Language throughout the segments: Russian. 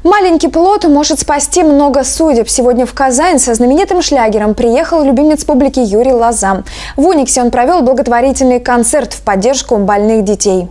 Маленький плод может спасти много судеб. Сегодня в Казань со знаменитым шлягером приехал любимец публики Юрий Лоза. В Униксе он провел благотворительный концерт в поддержку больных детей.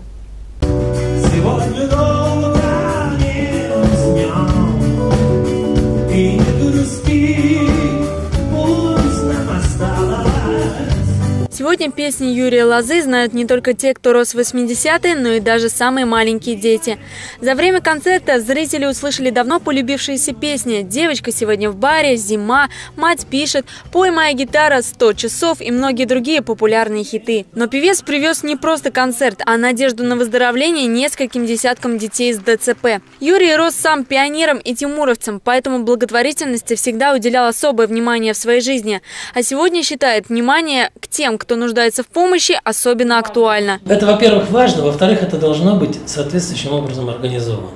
Сегодня песни Юрия Лозы знают не только те, кто рос в 80-е, но и даже самые маленькие дети. За время концерта зрители услышали давно полюбившиеся песни «Девочка сегодня в баре», «Зима», «Мать пишет», «Пой моя гитара», «100 часов» и многие другие популярные хиты. Но певец привез не просто концерт, а надежду на выздоровление нескольким десяткам детей с ДЦП. Юрий рос сам пионером и тимуровцем, поэтому благотворительности всегда уделял особое внимание в своей жизни. А сегодня считает внимание к тем, кто нуждается в помощи, особенно актуально. Это, во-первых, важно, во-вторых, это должно быть соответствующим образом организовано.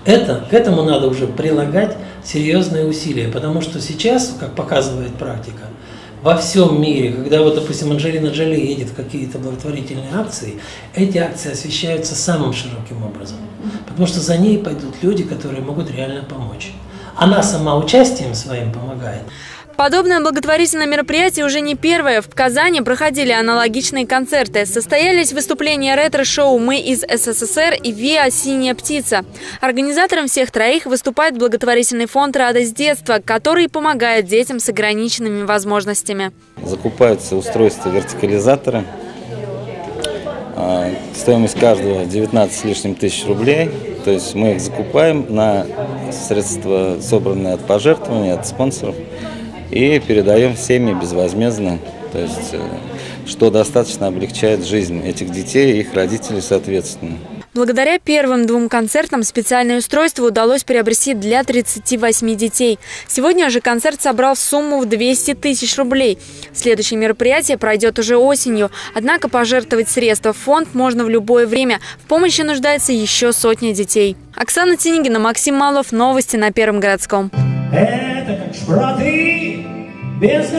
К этому надо уже прилагать серьезные усилия, потому что сейчас, как показывает практика, во всем мире, когда вот, допустим, Анджелина Джоли едет в какие-то благотворительные акции, эти акции освещаются самым широким образом, потому что за ней пойдут люди, которые могут реально помочь. Она сама участием своим помогает. Подобное благотворительное мероприятие уже не первое. В Казани проходили аналогичные концерты. Состоялись выступления ретро-шоу «Мы из СССР» и «ВИА. Синяя птица». Организатором всех троих выступает благотворительный фонд «Радость детства», который помогает детям с ограниченными возможностями. Закупаются устройства вертикализатора. Стоимость каждого 19 с лишним тысяч рублей. То есть мы их закупаем на средства, собранные от пожертвований, от спонсоров. И передаем семьи безвозмездно, то есть, что достаточно облегчает жизнь этих детей и их родителей соответственно. Благодаря первым двум концертам специальное устройство удалось приобрести для 38 детей. Сегодня же концерт собрал сумму в 200 тысяч рублей. Следующее мероприятие пройдет уже осенью. Однако пожертвовать средства в фонд можно в любое время. В помощи нуждается еще сотни детей. Оксана Тинигина, Максим Малов. Новости на Первом городском. Это как шпроты без